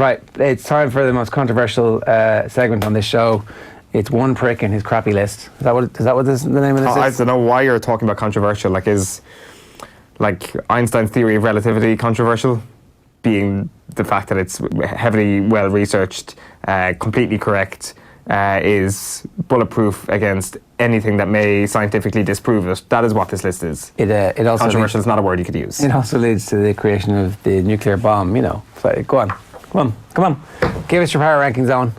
Right, it's time for the most controversial segment on this show. It's one prick in his crappy list. Is that what the name of this is? I don't know why you're talking about controversial. Like, is like Einstein's theory of relativity controversial? Being the fact that it's heavily well researched, completely correct, is bulletproof against anything that may scientifically disprove it. That is what this list is. It also controversial is not a word you could use. It also leads to the creation of the nuclear bomb. So go on, come on. Give us your power rankings, Eoin.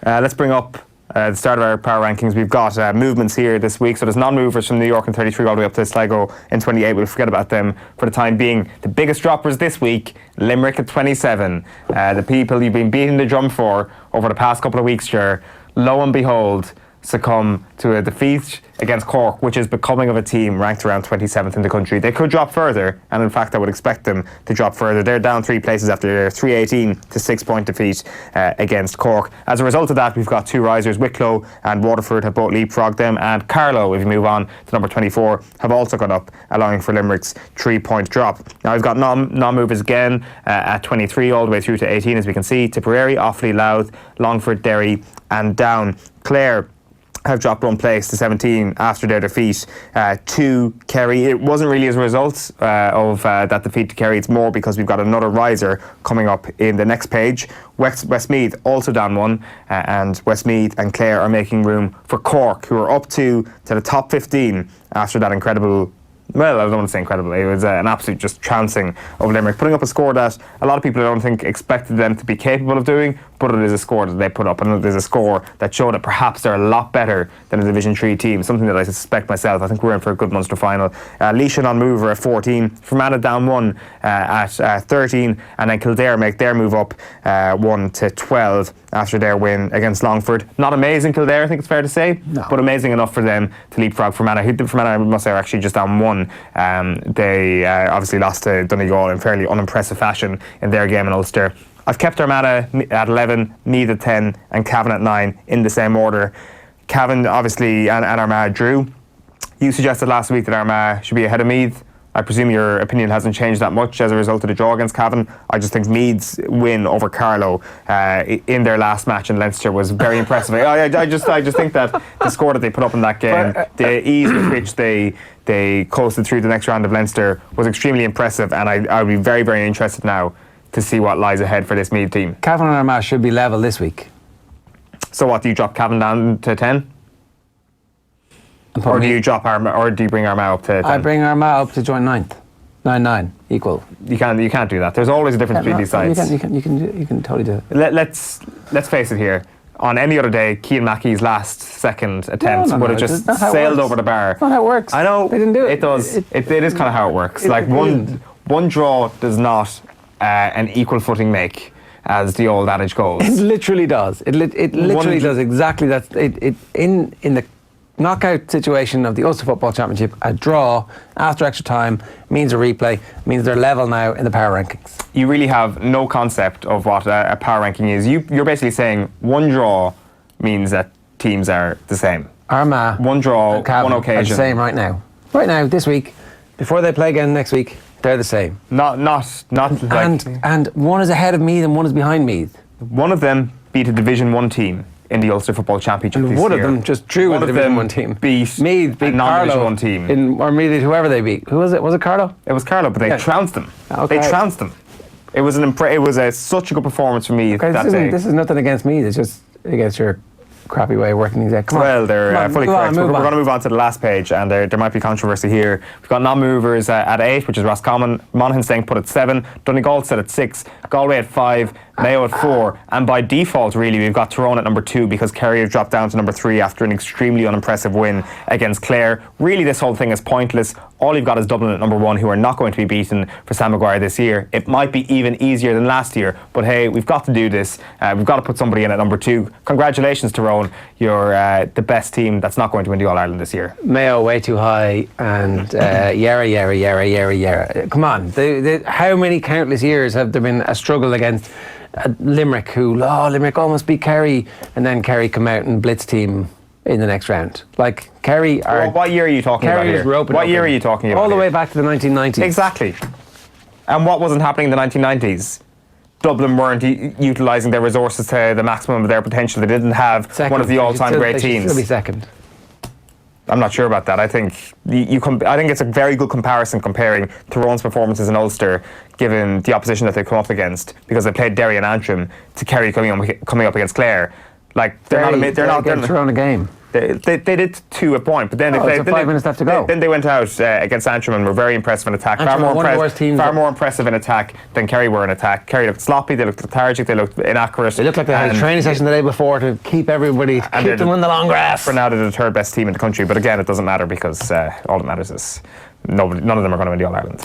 Let's bring up the start of our power rankings. We've got movements here this week. So there's non-movers from New York in 33 all the way up to Sligo in 28. We'll forget about them for the time being. The biggest droppers this week, Limerick at 27. The people you've been beating the drum for over the past couple of weeks, sure, lo and behold, succumb to a defeat against Cork, which is becoming of a team ranked around 27th in the country. They could drop further, and in fact I would expect them to drop further. They're down 3 places after their 3-18 to 6-point defeat against Cork. As a result of that, we've got 2 risers. Wicklow and Waterford have both leapfrogged them, and Carlow, if you move on to number 24, have also gone up, allowing for Limerick's 3-point drop. Now we've got non-movers again at 23 all the way through to 18, as we can see. Tipperary, Offaly, Louth, Longford, Derry and Down. Clare have dropped 1 place to 17 after their defeat to Kerry. It wasn't really as a result of that defeat to Kerry. It's more because we've got another riser coming up in the next page. Westmeath also down 1, and Westmeath and Clare are making room for Cork, who are up to the top 15 after that incredible. Well, I don't want to say incredible. It was an absolute just trouncing of Limerick, putting up a score that a lot of people I don't think expected them to be capable of doing, but it is a score that they put up, and it is a score that showed that perhaps they're a lot better than a Division 3 team, something that I suspect myself. I think we're in for a good Munster final. Laois on mover at 14, Fermanagh down 1 at 13, and then Kildare make their move up 1 to 12 after their win against Longford. Not amazing Kildare, I think it's fair to say, but amazing enough for them to leapfrog Fermanagh. Fermanagh, I must say, are actually just down 1. They obviously lost to Donegal in fairly unimpressive fashion in their game in Ulster. I've kept Armagh at 11, Meath at 10 and Cavan at 9 in the same order. Cavan obviously and Armagh drew. You suggested last week that Armagh should be ahead of Meath. I presume your opinion hasn't changed that much as a result of the draw against Cavan. I just think Meath's win over Carlow in their last match in Leinster was very impressive. I just think that the score that they put up in that game, the ease with which they coasted through the next round of Leinster was extremely impressive, and I'll be very, very interested now to see what lies ahead for this Meath team. Cavan and Armagh should be level this week. So what, do you drop Cavan down to 10? Or do you drop Armagh, or do you bring Armagh up to 10? I bring Armagh up to join 9th. 9-9 equal. You can't do that. There's always a difference between these sides. You can totally do it. Let's face it here. On any other day, Cian Mackey's last second attempt would have just sailed over the bar. That's not how it works. I know. They didn't do it. It does. It is kind of how it works. Like one draw does not an equal footing make, as the old adage goes. It literally does. It literally does exactly that. In the knockout situation of the Ulster Football Championship, a draw after extra time means a replay, means they're level now in the power rankings. You really have no concept of what a power ranking is. You're basically saying one draw means that teams are the same. Armagh, one draw, one occasion. Are the same right now. Right now, this week, before they play again next week, they're the same. Not like... And one is ahead of Meath and one is behind Meath. One of them beat a Division 1 team in the Ulster Football Championship this year. One of them just drew with a Division 1 team. Beat Meath beat non-Division Carlow 1 team. Or Meath, whoever they beat. Who was it? Was it Carlow? It was Carlow, but they trounced them. Okay. They trounced them. It was such a good performance for me that day. This is nothing against Meath. It's just against your crappy way of working these out. Well, they're fully correct. We're going to move on to the last page, and there might be controversy here. We've got non-movers at 8, which is Roscommon. Monaghan staying put at 7. Donegal set at 6. Galway at 5. Mayo at 4. And by default, really, we've got Tyrone at number 2 because Kerry have dropped down to number 3 after an extremely unimpressive win against Clare. Really, this whole thing is pointless. All you've got is Dublin at number 1, who are not going to be beaten for Sam Maguire this year. It might be even easier than last year, but hey, we've got to do this. We've got to put somebody in at number 2. Congratulations, Tyrone. You're the best team that's not going to win the All-Ireland this year. Mayo way too high, and yara. Come on, how many countless years have there been a struggle against Limerick, Limerick almost beat Kerry, and then Kerry come out and blitz team in the next round. Like, Kerry are... What year are you talking about here? What year are you talking about? All the way back to the 1990s. Exactly. And what wasn't happening in the 1990s? Dublin weren't utilising their resources to the maximum of their potential. They didn't have one of the all-time great teams. Still be second. I'm not sure about that. I think I think it's a very good comparison comparing Tyrone's performances in Ulster, given the opposition that they've come up against, because they played Derry and Antrim, to Kerry coming up against Clare. Like they're not Tyrone a game. They did 2 a point, but then they played. 5 minutes left to go. Then they went out against Antrim and were very impressive in attack. Far more impressive in attack than Kerry were in attack. Kerry looked sloppy. They looked lethargic. They looked inaccurate. They looked like they had a training session the day before to keep everybody, keep them in the long grass. For now, they're the 3rd best team in the country. But again, it doesn't matter because all that matters is none of them are going to win the All Ireland.